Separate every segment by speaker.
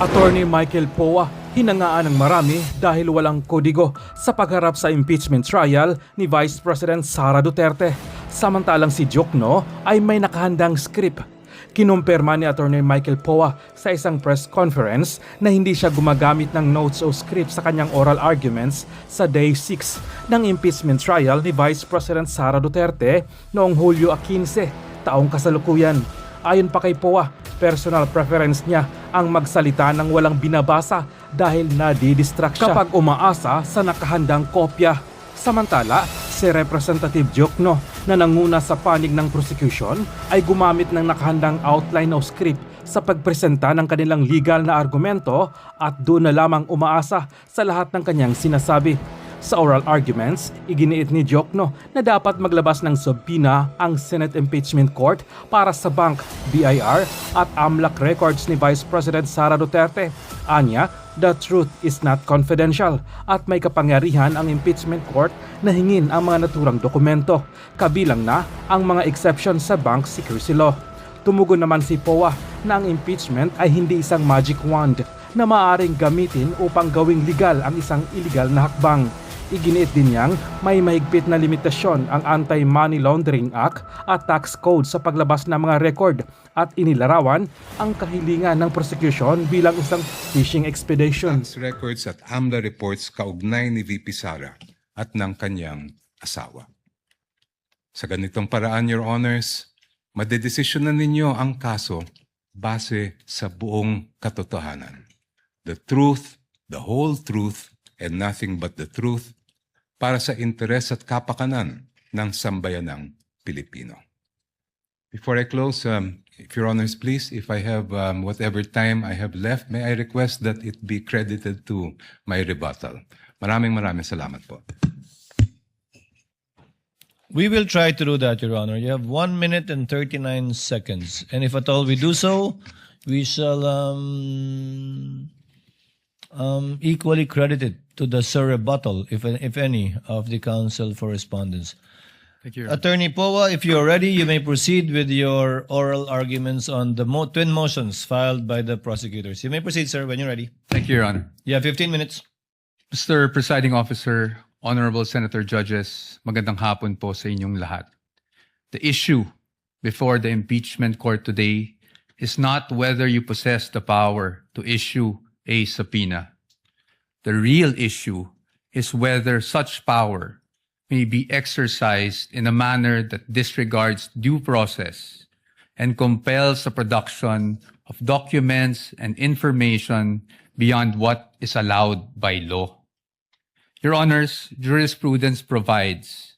Speaker 1: Attorney Michael Poa, hinangaan ng marami dahil walang kodigo sa pagharap sa impeachment trial ni Vice President Sara Duterte. Samantalang si Diokno ay may nakahandang script. Kinumpirma ni Attorney Michael Poa sa isang press conference na hindi siya gumagamit ng notes o script sa kanyang oral arguments sa Day 6 ng impeachment trial ni Vice President Sara Duterte noong Hulyo 15, taong kasalukuyan. Ayon pa kay Poa, personal preference niya ang magsalita ng walang binabasa dahil nadidistract siya kapag umaasa sa nakahandang kopya. Samantala, si Representative Diokno na nanguna sa panig ng prosecution ay gumamit ng nakahandang outline o script sa pagpresenta ng kanilang legal na argumento at doon na lamang umaasa sa lahat ng kanyang sinasabi. Sa oral arguments, iginiit ni Diokno na dapat maglabas ng subpoena ang Senate Impeachment Court para sa bank, BIR at AMLAC records ni Vice President Sara Duterte. Anya, the truth is not confidential at may kapangyarihan ang impeachment court na hingin ang mga naturang dokumento, kabilang na ang mga exception sa bank secrecy law. Tumugon naman si Poa na ang impeachment ay hindi isang magic wand na maaaring gamitin upang gawing legal ang isang illegal na hakbang. Iginiit din niyang may mahigpit na limitasyon ang Anti-Money Laundering Act at Tax Code sa paglabas ng mga record at inilarawan ang kahilingan ng prosecution bilang isang fishing expedition.
Speaker 2: Tax records at AMLA reports kaugnay ni VP Sara at ng kanyang asawa. Sa ganitong paraan, Your Honors, madedesisyonan ninyo ang kaso base sa buong katotohanan. The truth, the whole truth, and nothing but the truth para sa interes at kapakanan ng sambayanang Pilipino. Before I close, if Your Honors, please, if I have whatever time I have left, may I request that it be credited to my rebuttal. Maraming salamat po.
Speaker 3: We will try to do that, Your Honor. You have 1 minute and 39 seconds. And if at all we do so, we shall equally credited to the rebuttal, if any, of the counsel for respondents.
Speaker 4: Thank you, Your Honor.
Speaker 3: Attorney Poa, if you're ready, you may proceed with your oral arguments on the twin motions filed by the prosecutors. You may proceed, sir, when you're ready.
Speaker 4: Thank you, Your Honor.
Speaker 3: You have 15 minutes.
Speaker 4: Mr. Presiding Officer, Honorable Senator Judges, magandang hapon po sa inyong lahat. The issue before the impeachment court today is not whether you possess the power to issue a subpoena. The real issue is whether such power may be exercised in a manner that disregards due process and compels the production of documents and information beyond what is allowed by law. Your Honors, jurisprudence provides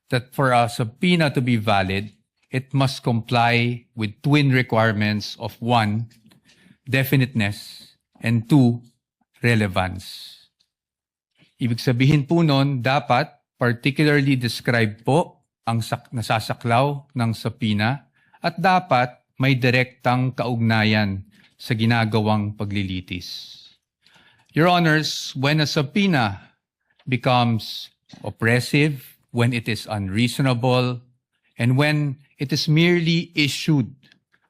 Speaker 4: that for a subpoena to be valid, it must comply with twin requirements of 1, definiteness, and 2, relevance. Ibig sabihin po nun, dapat particularly described po ang nasasaklaw ng subpoena at dapat may direktang kaugnayan sa ginagawang paglilitis. Your Honors, when a subpoena becomes oppressive, when it is unreasonable, and when it is merely issued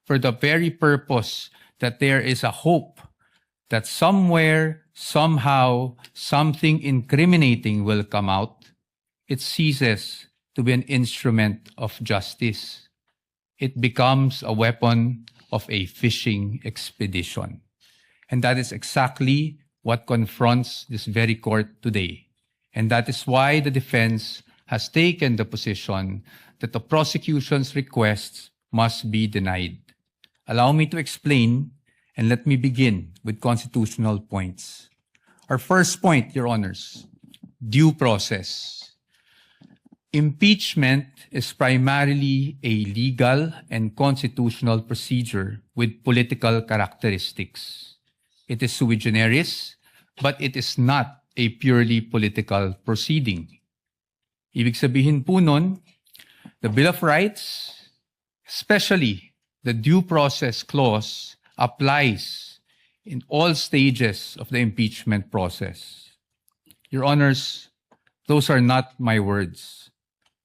Speaker 4: for the very purpose that there is a hope that somewhere, somehow, something incriminating will come out, it ceases to be an instrument of justice. It becomes a weapon of a fishing expedition. And that is exactly what confronts this very court today. And that is why the defense has taken the position that the prosecution's requests must be denied. Allow me to explain, and let me begin with constitutional points. Our first point, Your Honors, due process. Impeachment is primarily a legal and constitutional procedure with political characteristics. It is sui generis, but it is not a purely political proceeding. Ibig sabihin po nun, the Bill of Rights, especially the due process clause, applies in all stages of the impeachment process. Your Honors, those are not my words.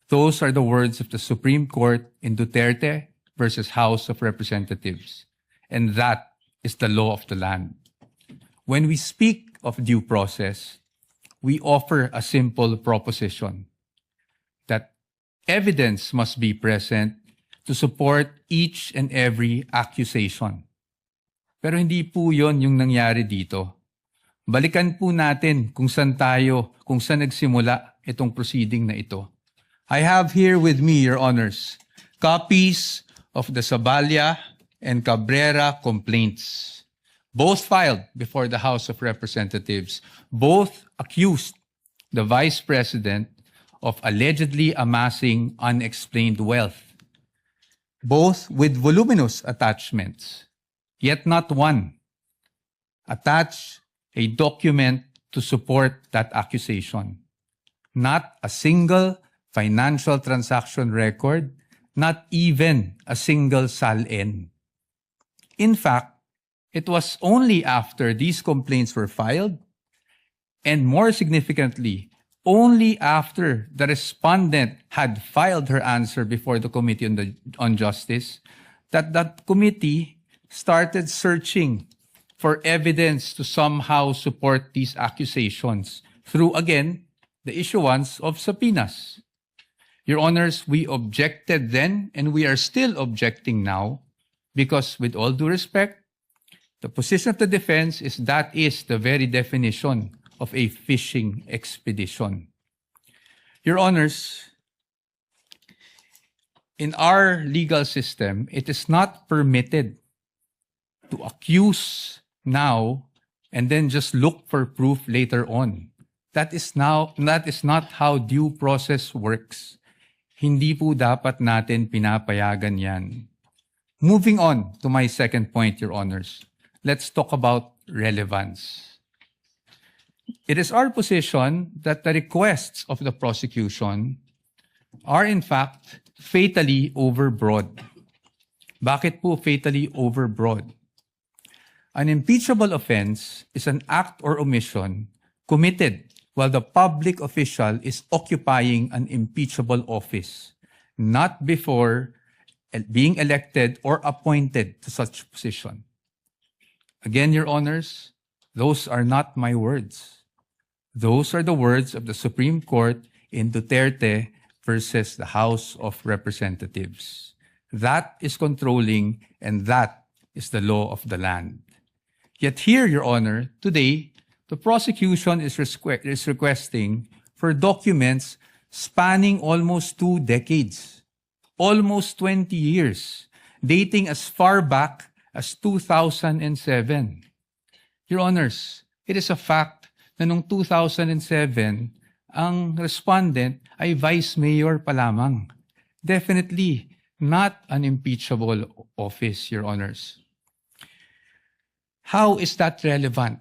Speaker 4: Those are the words of the Supreme Court in Duterte versus House of Representatives. And that is the law of the land. when we speak of due process, we offer a simple proposition that evidence must be present to support each and every accusation. Pero hindi po yon yung nangyari dito. Balikan po natin kung saan nagsimula itong proceeding na ito. I have here with me, Your Honors, copies of the Saballa and Cabrera complaints, both filed before the House of Representatives. Both accused the Vice President of allegedly amassing unexplained wealth, both with voluminous attachments, yet not one attached a document to support that accusation. Not a single financial transaction record, not even a single SALN. In fact, it was only after these complaints were filed, and more significantly, only after the respondent had filed her answer before the Committee on Justice, that committee started searching for evidence to somehow support these accusations through, again, the issuance of subpoenas. Your Honors, we objected then, and we are still objecting now, because with all due respect, the position of the defense is that is the very definition of a fishing expedition. Your Honors, in our legal system, it is not permitted to accuse now and then just look for proof later on. That is not how due process works. Hindi po dapat natin pinapayagan yan. Moving on to my second point, Your Honors. Let's talk about relevance. It is our position that the requests of the prosecution are in fact fatally overbroad. Bakit po fatally overbroad? An impeachable offense is an act or omission committed while the public official is occupying an impeachable office, not before being elected or appointed to such position. Again, Your Honors, those are not my words. Those are the words of the Supreme Court in Duterte versus the House of Representatives. That is controlling, and that is the law of the land. Yet here, Your Honor, today, the prosecution is requesting for documents spanning almost 2 decades, almost 20 years, dating as far back as 2007. Your Honors, it is a fact na noong 2007, ang respondent ay vice mayor pa lamang. Definitely not an impeachable office, Your Honors. How is that relevant?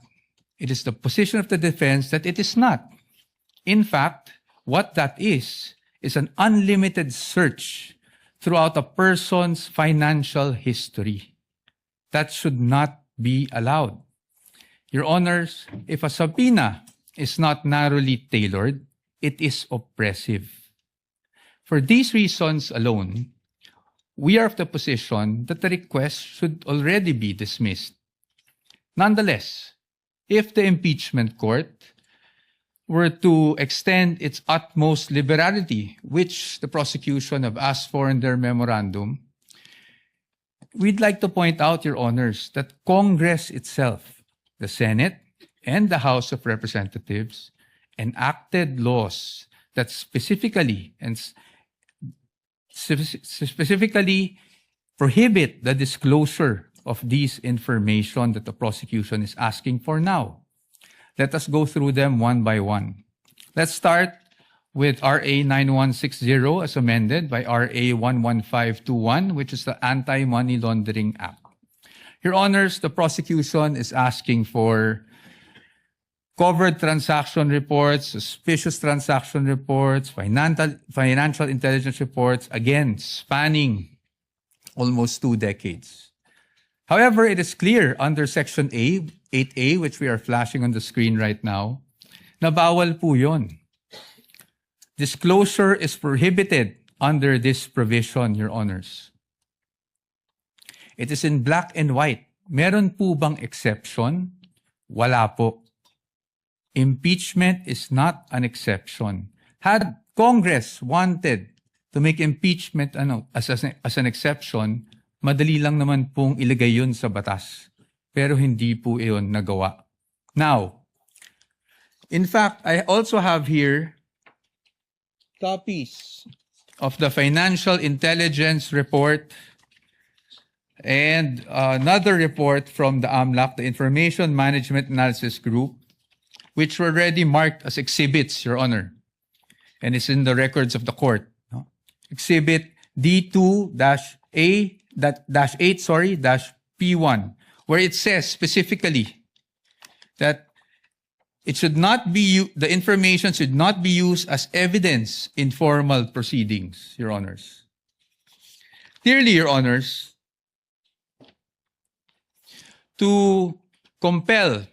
Speaker 4: It is the position of the defense that it is not. In fact, what that is an unlimited search throughout a person's financial history. That should not be allowed. Your Honors, if a subpoena is not narrowly tailored, it is oppressive. For these reasons alone, we are of the position that the request should already be dismissed. Nonetheless, if the impeachment court were to extend its utmost liberality, which the prosecution have asked for in their memorandum, we'd like to point out, Your Honors, that Congress itself, the Senate and the House of Representatives, enacted laws that specifically prohibit the disclosure of this information that the prosecution is asking for now. Let us go through them one by one. Let's start with RA 9160 as amended by RA 11521, which is the Anti-Money Laundering Act. Your Honors, the prosecution is asking for covered transaction reports, suspicious transaction reports, financial intelligence reports, again, spanning almost 2 decades. However, it is clear under Section 8A, which we are flashing on the screen right now, na bawal po yun. Disclosure is prohibited under this provision, Your Honors. It is in black and white. Meron po bang exception Wala po. Impeachment is not an exception. Had Congress wanted to make impeachment as an exception, madali lang naman pong ilagay yun sa batas. Pero hindi po iyon nagawa. Now, in fact, I also have here copies of the Financial Intelligence Report and another report from the AMLAC, the Information Management Analysis Group, which were already marked as exhibits, Your Honor. And it's in the records of the court. No? Exhibit D2-8-P1, where it says specifically that it should not be the information should not be used as evidence in formal proceedings, Your Honors. Clearly, Your Honors, to compel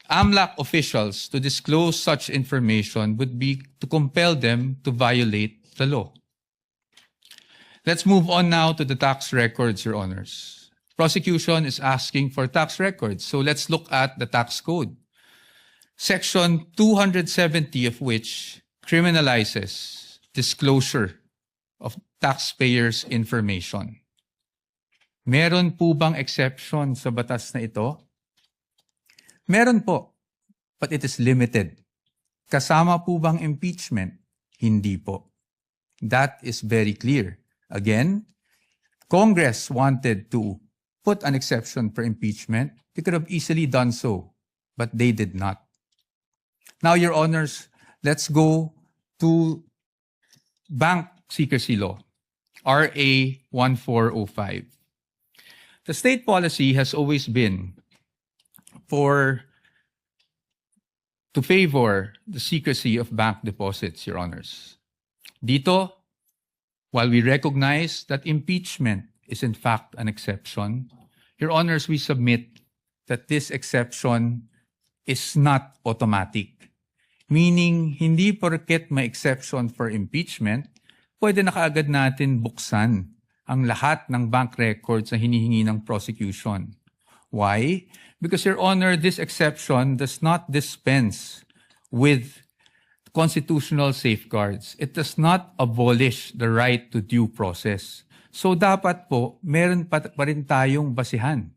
Speaker 4: AMLAC officials to disclose such information would be to compel them to violate the law. Let's move on now to the tax records, Your Honors. Prosecution is asking for tax records, so let's look at the tax code. Section 270 of which criminalizes disclosure of taxpayers' information. Meron po bang exception sa batas na ito? Meron po, but it is limited. Kasama po bang impeachment? Hindi po. That is very clear. Again, Congress wanted to put an exception for impeachment. They could have easily done so, but they did not. Now, Your Honors, let's go to Bank Secrecy Law, RA 1405. The state policy has always been to favor the secrecy of bank deposits, Your Honors. Dito, while we recognize that impeachment is in fact an exception, Your Honors, we submit that this exception is not automatic. Meaning, hindi porket may exception for impeachment, pwede na kaagad natin buksan ang lahat ng bank records na hinihingi ng prosecution. Why? Because, Your Honor, this exception does not dispense with constitutional safeguards. It does not abolish the right to due process. So dapat po, meron pa rin tayong basihan.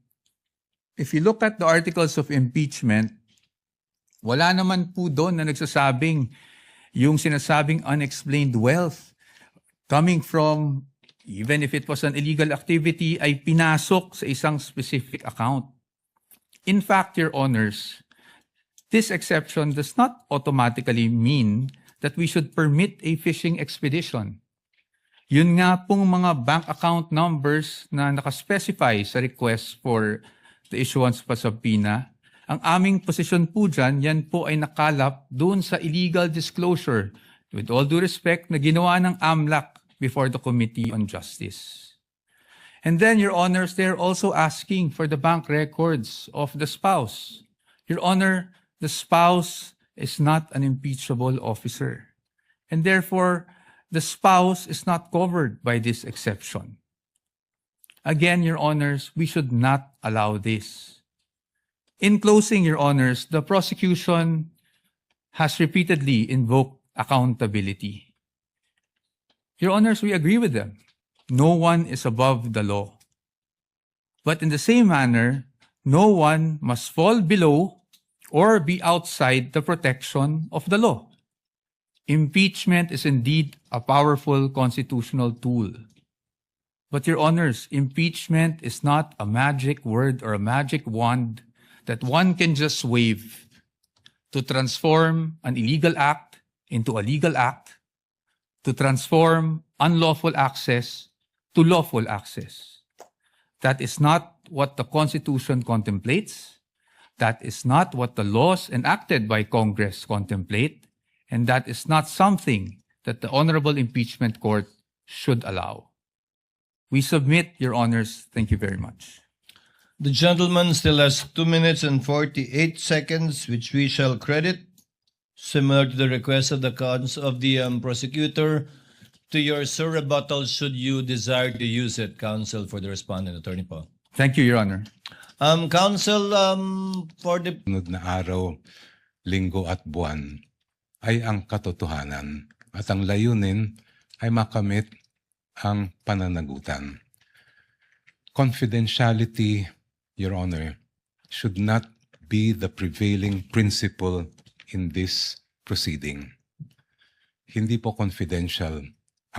Speaker 4: If you look at the articles of impeachment, wala naman po doon na nagsasabing yung sinasabing unexplained wealth coming from, even if it was an illegal activity, ay pinasok sa isang specific account. In fact, Your Honors, this exception does not automatically mean that we should permit a fishing expedition. Yun nga pong mga bank account numbers na nakaspecify sa request for the issuance pa subpoena, ang aming posisyon po dyan, yan po ay nakalap doon sa illegal disclosure, with all due respect, na ginawa ng AMLAC before the Committee on Justice. And then, Your Honors, they're also asking for the bank records of the spouse. Your Honor, the spouse is not an impeachable officer. And therefore, the spouse is not covered by this exception. Again, Your Honors, we should not allow this. In closing, Your Honors, the prosecution has repeatedly invoked accountability. Your Honors, we agree with them. No one is above the law. But in the same manner, no one must fall below or be outside the protection of the law. Impeachment is indeed a powerful constitutional tool. But Your Honors, impeachment is not a magic word or a magic wand that one can just wave to transform an illegal act into a legal act, to transform unlawful access to lawful access. That is not what the Constitution contemplates. That is not what the laws enacted by Congress contemplate. And that is not something that the Honorable Impeachment Court should allow. We submit, Your Honors. Thank you very much.
Speaker 3: The gentleman still has 2 minutes and 48 seconds, which we shall credit, similar to the request of the prosecutor, to your rebuttal should you desire to use it, counsel for the respondent, Attorney Paul.
Speaker 4: Thank you, Your Honor.
Speaker 3: Counsel, for the
Speaker 2: sunod na araw, linggo at buwan ay ang katotohanan at ang layunin ay makamit ang pananagutan. Confidentiality, Your Honor, should not be the prevailing principle in this proceeding. Hindi po confidential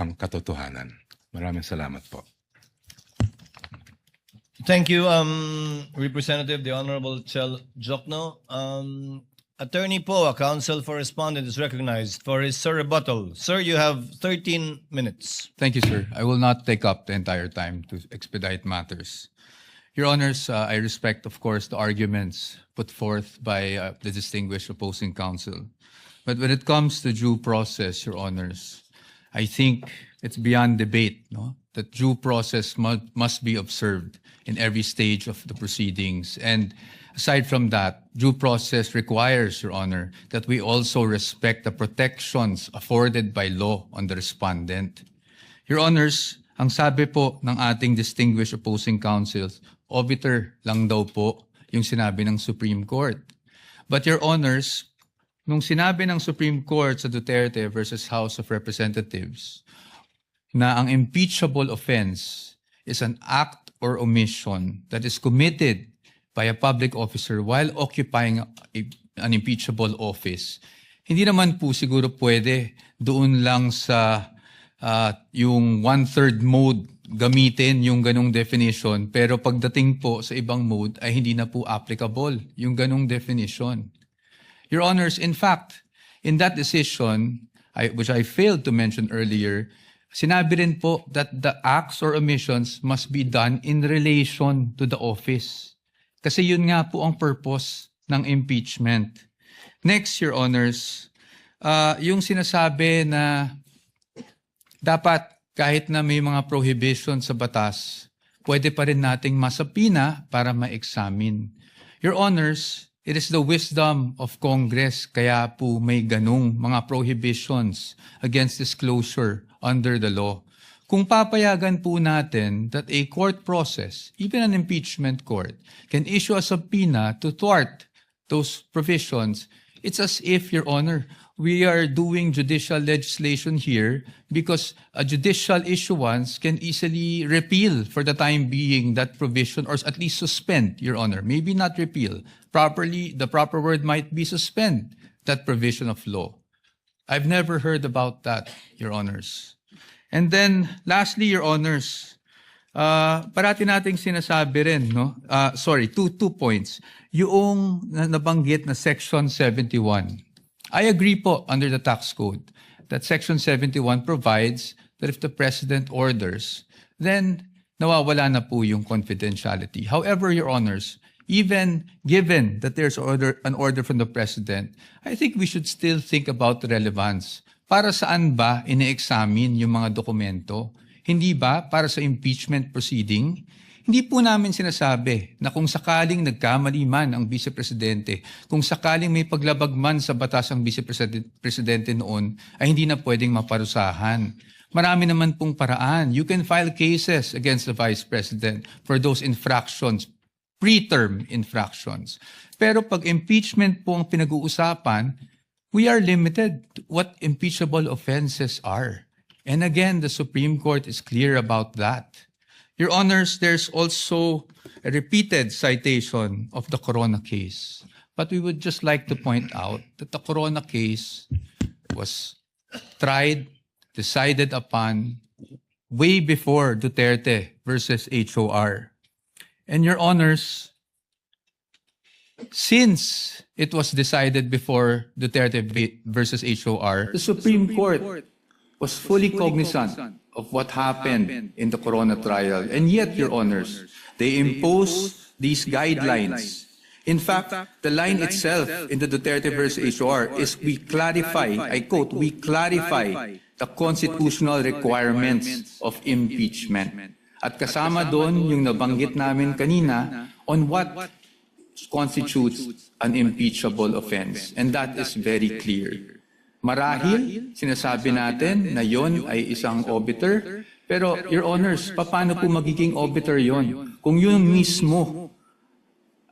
Speaker 2: ang katotohanan. Maraming salamat po.
Speaker 3: Thank you, Representative, the Honorable Chel Jokno. Attorney Poa, counsel for respondent, is recognized for his rebuttal. Sir, you have 13 minutes.
Speaker 4: Thank you, sir. I will not take up the entire time to expedite matters. Your Honors, I respect, of course, the arguments put forth by the distinguished opposing counsel. But when it comes to due process, Your Honors, I think it's beyond debate, no? That due process must be observed in every stage of the proceedings. And aside from that, due process requires, Your Honor, that we also respect the protections afforded by law on the respondent. Your Honors, ang sabi po ng ating distinguished opposing counsels, obiter lang daw po yung sinabi ng Supreme Court. But Your Honors, nung sinabi ng Supreme Court sa Duterte versus House of Representatives na ang impeachable offense is an act or omission that is committed by a public officer while occupying an impeachable office, hindi naman po siguro pwede doon lang sa yung one-third mode gamitin yung ganong definition, pero pagdating po sa ibang mode ay hindi na po applicable yung ganong definition. Your Honors, in fact, in that decision, which I failed to mention earlier, sinabi rin po that the acts or omissions must be done in relation to the office. Kasi yun nga po ang purpose ng impeachment. Next, Your Honors, yung sinasabi na dapat kahit na may mga prohibition sa batas, pwede pa rin nating masapina para ma-examine. Your Honors, it is the wisdom of Congress kaya po may ganung mga prohibitions against disclosure under the law. Kung papayagan po natin that a court process, even an impeachment court, can issue a subpoena to thwart those provisions, it's as if, Your Honor, we are doing judicial legislation here because a judicial issuance can easily repeal for the time being that provision or at least suspend, Your Honor. Maybe not repeal. Properly, the proper word might be suspend that provision of law. I've never heard about that, Your Honors. And then, lastly, Your Honors, parati nating sinasabi rin, no? Two points. Yung nabanggit na Section 71. I agree po under the tax code that Section 71 provides that if the President orders, then nawawala na po yung confidentiality. However, Your Honors, even given that there's an order from the President, I think we should still think about the relevance. Para saan ba ine-examine yung mga dokumento? Hindi ba para sa impeachment proceeding? Hindi po namin sinasabi na kung sakaling nagkamali man ang Vice Presidente, kung sakaling may paglabag man sa batas ang Vice Presidente noon, ay hindi na pwedeng maparusahan. Marami naman pong paraan. You can file cases against the Vice President for those infractions, preterm infractions. Pero pag impeachment po ang pinag-uusapan, we are limited to what impeachable offenses are. And again, the Supreme Court is clear about that. Your Honors, there's also a repeated citation of the Corona case. But we would just like to point out that the Corona case was tried, decided upon way before Duterte versus HOR. And Your Honors, since it was decided before Duterte versus HOR, the Supreme Court was fully cognizant of what happened in the Corona trial. And yet, Your Honors, they imposed these guidelines. In fact, the line itself in the Duterte versus HOR is we clarify, I quote, we clarify the constitutional requirements of impeachment. At kasama doon yung nabanggit namin kanina on what constitutes an impeachable offense. And that is very clear. Marahil, sinasabi natin na yon ay isang obiter, pero Your Honors, paano po magiging obiter yon? Kung yun mismo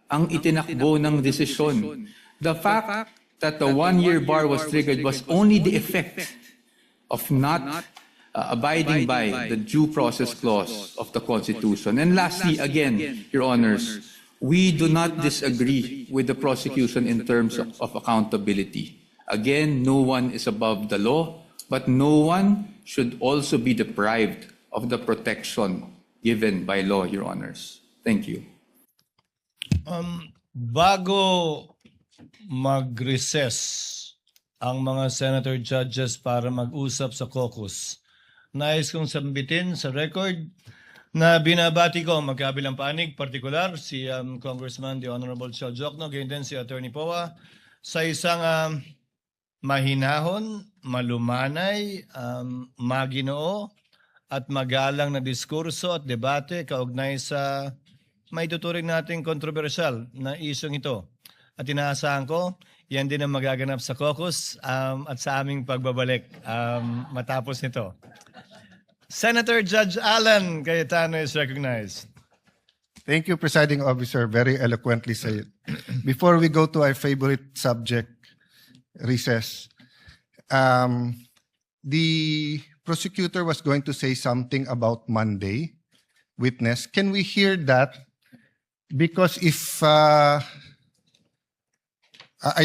Speaker 4: ang itinakbo ng desisyon. The fact that the one-year bar was triggered was only the effect of not abiding by the due process clause of the Constitution. And lastly, again, Your Honors, we do not disagree with the prosecution in terms of accountability. Again, no one is above the law, but no one should also be deprived of the protection given by law, Your Honors. Thank you.
Speaker 3: Bago mag-recess ang mga senator judges para mag-usap sa caucus, nais kong sambitin sa record na binabati ko ang magkabilang panig, partikular si Congressman the Honorable Shell Jokno, ganyan din si Attorney Poa, sa isang mahinahon, malumanay, maginoo at magalang na diskurso at debate kaugnay sa may tuturing nating kontrobersyal na isyong ito. At inaasahan ko, yan din ang magaganap sa caucus at sa aming pagbabalik matapos nito. Senator Judge Alan Cayetano is recognized.
Speaker 5: Thank you, Presiding Officer. Very eloquently said. Before we go to our favorite subject, recess, the prosecutor was going to say something about Monday witness. Can we hear that? Because if I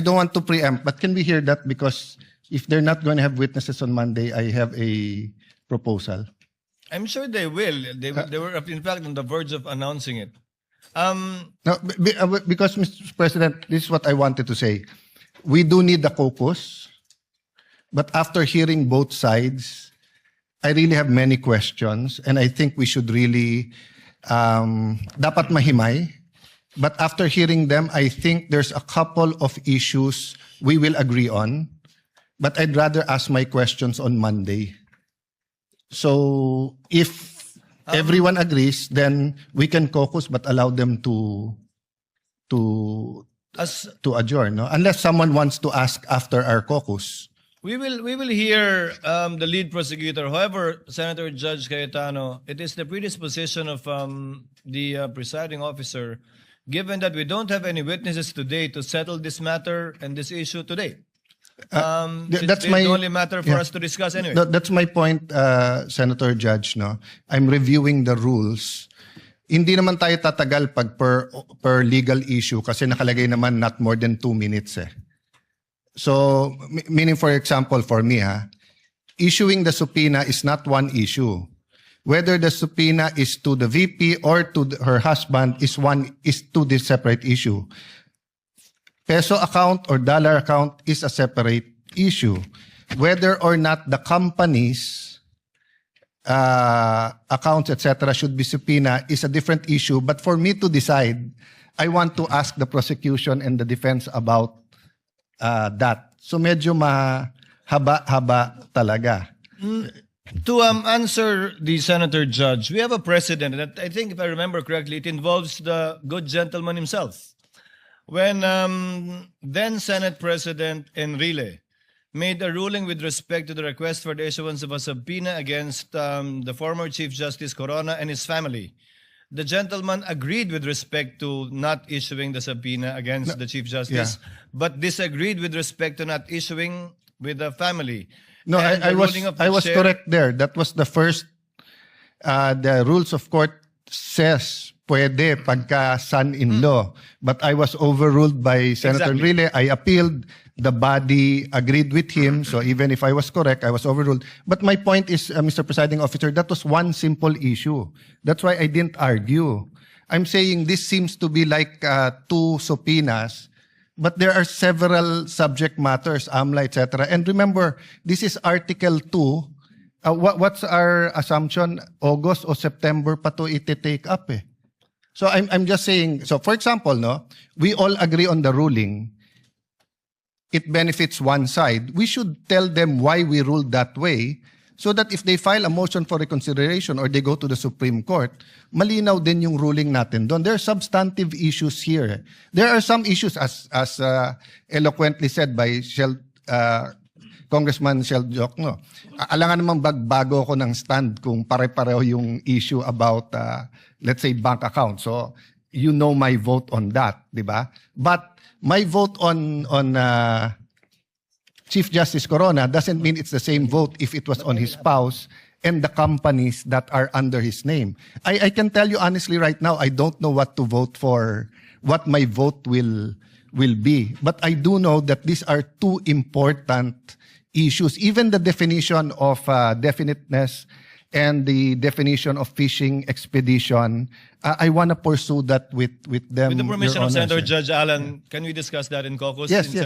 Speaker 5: don't want to preempt, but can we hear that? Because if they're not going to have witnesses on Monday, I have a proposal.
Speaker 3: I'm sure they will. They were, in fact, on the verge of announcing it.
Speaker 5: No, because, Mr. President, this is what I wanted to say. We do need the caucus, but after hearing both sides, I really have many questions, and I think we should really dapat mahimay. But after hearing them, I think there's a couple of issues we will agree on, but I'd rather ask my questions on Monday. So if everyone agrees, then we can caucus but allow them to adjourn, no? Unless someone wants to ask after our caucus.
Speaker 3: We will hear the lead prosecutor. However, Senator Judge Cayetano, it is the predisposition of the presiding officer, given that we don't have any witnesses today, to settle this matter and this issue today. It's the only matter for us to discuss anyway.
Speaker 5: That's my point, Senator Judge. No, I'm reviewing the rules. Hindi naman tayo tatagal pag per legal issue kasi nakalagay naman not more than 2 minutes. So, meaning for example, for me, issuing the subpoena is not one issue. Whether the subpoena is to the VP or to her husband is two separate issue. Peso account or dollar account is a separate issue. Whether or not the company's accounts, etc., should be subpoena is a different issue. But for me to decide, I want to ask the prosecution and the defense about that. So medyo mahaba-haba talaga.
Speaker 3: To answer the Senator Judge, we have a precedent, and I think if I remember correctly, it involves the good gentleman himself. When then Senate President Enrile made a ruling with respect to the request for the issuance of a subpoena against the former Chief Justice Corona and his family, the gentleman agreed with respect to not issuing the subpoena against the Chief Justice, but disagreed with respect to not issuing with the family.
Speaker 5: No,
Speaker 3: And
Speaker 5: I
Speaker 3: the
Speaker 5: was
Speaker 3: ruling of the
Speaker 5: I was
Speaker 3: chair-
Speaker 5: correct there. That was the first. The rules of court says pwede pagka son-in-law, but I was overruled by Senator
Speaker 3: Exactly.
Speaker 5: Enrile. I appealed. The body agreed with him. So even if I was correct, I was overruled. But my point is, Mr. Presiding Officer, that was one simple issue. That's why I didn't argue. I'm saying this seems to be like 2 subpoenas. But there are several subject matters, AMLA, etc. And remember, this is Article 2. What's our assumption? August or September pa to iti-take up eh. So I'm just saying, so for example, no, we all agree on the ruling. It benefits one side. We should tell them why we ruled that way so that if they file a motion for reconsideration or they go to the Supreme Court, malinaw din yung ruling natin doon. There are substantive issues here. There are some issues, as eloquently said by Congressman Shell Jokno. Alangan namang bagbago ako ng stand kung pare-pareho yung issue about, let's say, bank account. So, you know my vote on that, di ba? But my vote on Chief Justice Corona doesn't mean it's the same vote if it was on his spouse and the companies that are under his name. I can tell you honestly right now, I don't know what to vote for, what my vote will be. But I do know that these are two important issues. Even the definition of definiteness and the definition of fishing expedition, I want to pursue that with them.
Speaker 3: With the permission
Speaker 5: Your
Speaker 3: of
Speaker 5: Honor,
Speaker 3: Senator
Speaker 5: sir.
Speaker 3: Judge Allen, can we discuss that in caucus?
Speaker 5: Yes,
Speaker 3: In
Speaker 5: yes.